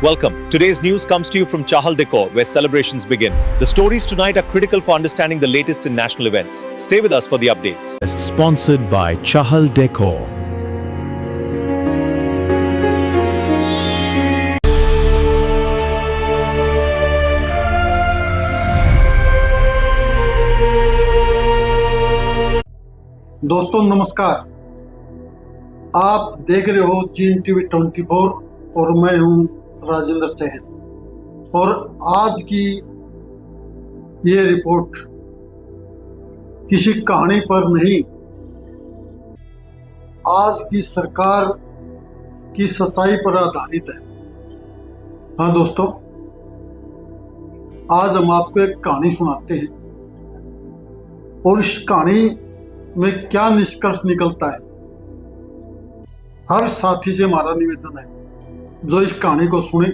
Welcome. Today's news comes to you from Chahal Decor, where celebrations begin. The stories tonight are critical for understanding the latest in national events. Stay with us for the updates. Sponsored by Chahal Decor. दोस्तों नमस्कार, आप देख रहे हो चीन TV 24 और मैं हूं राजेंद्र चहल। और आज की ये रिपोर्ट किसी कहानी पर नहीं, आज की सरकार की सच्चाई पर आधारित है। हाँ दोस्तों, आज हम आपको एक कहानी सुनाते हैं और इस कहानी में क्या निष्कर्ष निकलता है। हर साथी से हमारा निवेदन है जो इस कहानी को सुने,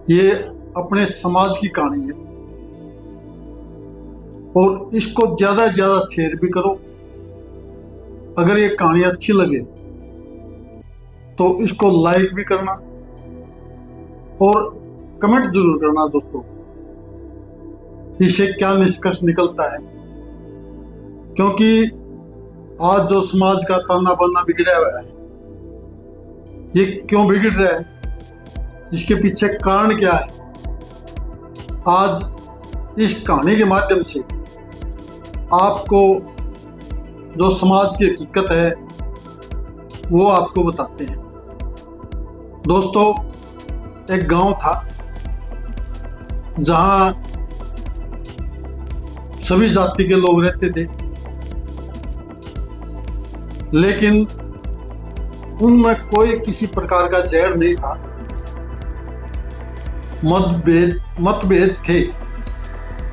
ये अपने समाज की कहानी है और इसको ज्यादा से ज्यादा शेयर भी करो। अगर ये कहानी अच्छी लगे तो इसको लाइक भी करना और कमेंट जरूर करना दोस्तों, इससे क्या निष्कर्ष निकलता है। क्योंकि आज जो समाज का ताना बाना बिगड़ा हुआ है, ये क्यों बिगड़ रहा है, इसके पीछे कारण क्या है, आज इस कहानी के माध्यम से आपको जो समाज की हकीकत है वो आपको बताते हैं। दोस्तों, एक गांव था जहां सभी जाति के लोग रहते थे, लेकिन उनमें कोई किसी प्रकार का जहर नहीं था। मतभेद थे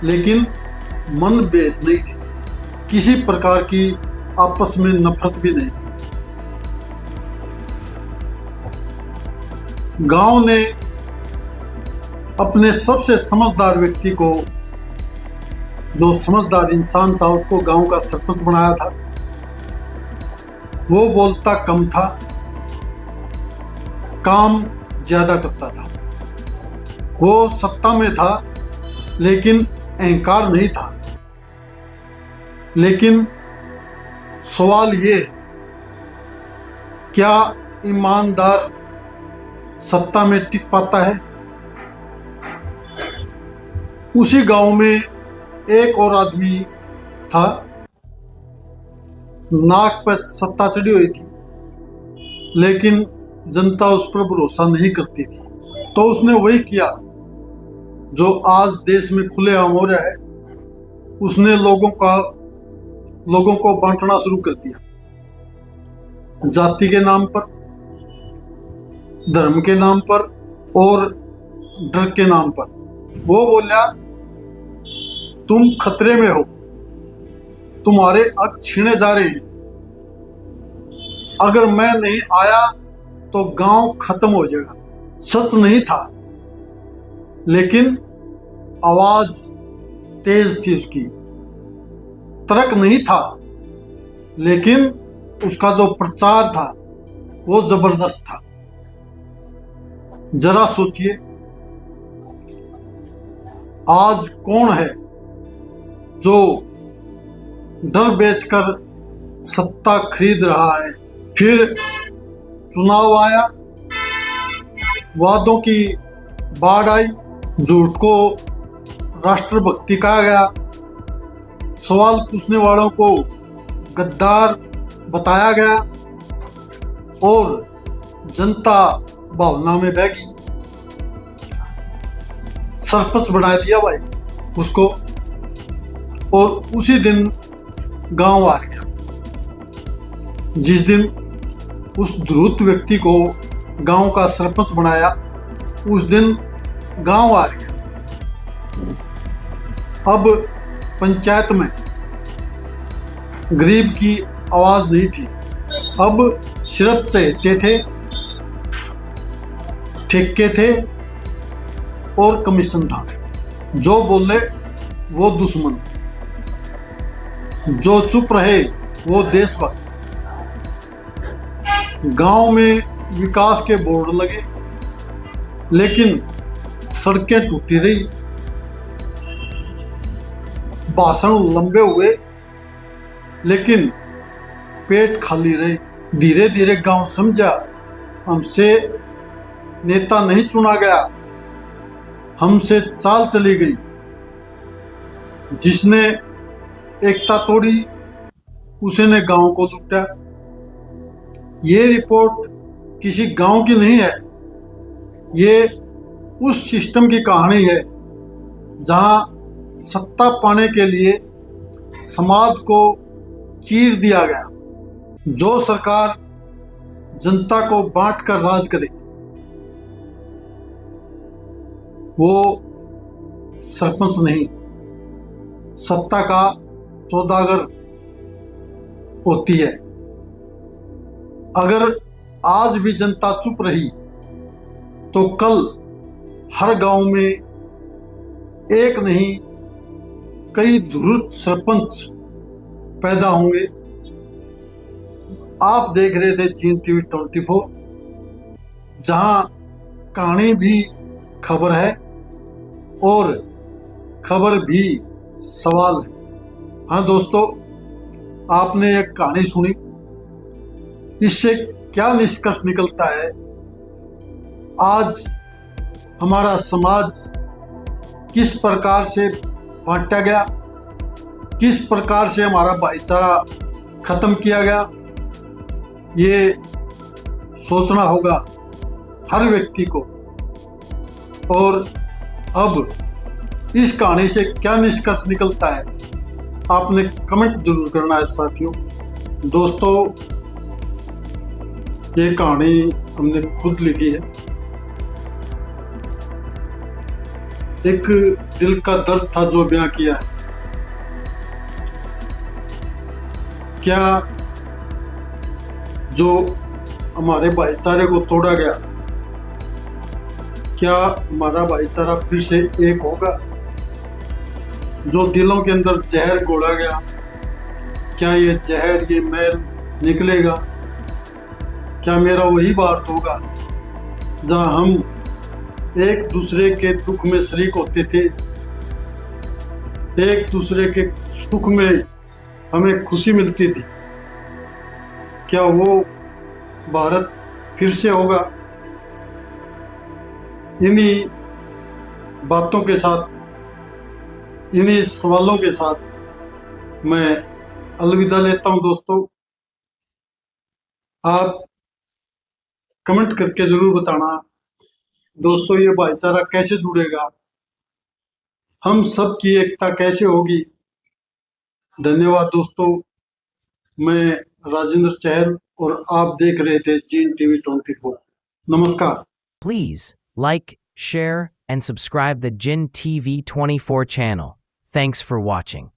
लेकिन मनभेद नहीं थे। किसी प्रकार की आपस में नफरत भी नहीं थी। गांव ने अपने सबसे समझदार व्यक्ति को, जो समझदार इंसान था, उसको गांव का सरपंच बनाया था। वो बोलता कम था, काम ज्यादा करता था। वो सत्ता में था लेकिन अहंकार नहीं था। लेकिन सवाल ये, क्या ईमानदार सत्ता में टिक पाता है? उसी गांव में एक और आदमी था, नाक पर सत्ता चढ़ी हुई थी लेकिन जनता उस पर भरोसा नहीं करती थी। तो उसने वही किया जो आज देश में खुलेआम हो रहा है। उसने लोगों को बांटना शुरू कर दिया, जाति के नाम पर, धर्म के नाम पर और डर के नाम पर। वो बोला, तुम खतरे में हो, तुम्हारे हक छीने जा रहे हैं। अगर मैं नहीं आया तो गांव खत्म हो जाएगा। सच नहीं था लेकिन आवाज तेज थी उसकी। तर्क नहीं था लेकिन उसका जो प्रचार था वो जबरदस्त था। जरा सोचिए, आज कौन है जो डर बेचकर सत्ता खरीद रहा है? फिर चुनाव आया, वादों की बाढ़ आई, झूठ को राष्ट्रभक्ति कहा गया, सवाल पूछने वालों को गद्दार बताया गया और जनता भावना में बह गई। सरपंच बना दिया भाई उसको, और उसी दिन गांव आ गया। जिस दिन उस धूर्त व्यक्ति को गांव का सरपंच बनाया, उस दिन गांव आ गया। अब पंचायत में गरीब की आवाज नहीं थी। अब सिर्फ चहेते थे, ठेके थे और कमीशन था। जो बोले वो दुश्मन, जो चुप रहे वो देशभक्त। गांव में विकास के बोर्ड लगे, लेकिन सड़कें टूटी रही, भाषण लंबे हुए, लेकिन पेट खाली रहे। धीरे धीरे गांव समझा, हमसे नेता नहीं चुना गया, हमसे चाल चली गई। जिसने एकता तोड़ी उसने गांव को लूटा। ये रिपोर्ट किसी गांव की नहीं है, ये उस सिस्टम की कहानी है जहां सत्ता पाने के लिए समाज को चीर दिया गया। जो सरकार जनता को बांट कर राज करे वो सरपंच नहीं, सत्ता का सौदागर होती है। अगर आज भी जनता चुप रही तो कल हर गांव में एक नहीं कई धूर्त सरपंच पैदा होंगे। आप देख रहे थे जीन टीवी 24, जहां कहानी भी खबर है और खबर भी सवाल है। हाँ दोस्तों, आपने एक कहानी सुनी, इससे क्या निष्कर्ष निकलता है? आज हमारा समाज किस प्रकार से बांटा गया, किस प्रकार से हमारा भाईचारा खत्म किया गया, ये सोचना होगा हर व्यक्ति को। और अब इस कहानी से क्या निष्कर्ष निकलता है, आपने कमेंट जरूर करना है साथियों। दोस्तों, ये कहानी हमने खुद लिखी है। एक दिल का दर्द था जो बयां किया है। क्या जो हमारे भाईचारे को तोड़ा गया, क्या हमारा भाईचारा फिर से एक होगा? जो दिलों के अंदर जहर घोला गया, क्या ये जहर, ये मैल निकलेगा? क्या मेरा वही भारत होगा जहां हम एक दूसरे के दुख में शरीक होते थे, एक दूसरे के सुख में हमें खुशी मिलती थी? क्या वो भारत फिर से होगा? इन्हीं बातों के साथ, इन्हीं सवालों के साथ मैं अलविदा लेता हूं। दोस्तों, आप कमेंट करके जरूर बताना दोस्तों, ये भाईचारा कैसे जुड़ेगा, हम सब की एकता कैसे होगी। धन्यवाद दोस्तों, मैं राजेंद्र चहल और आप देख रहे थे जीन टीवी 24। नमस्कार। Please like, share, and subscribe the Jin TV 24 channel. Thanks for watching.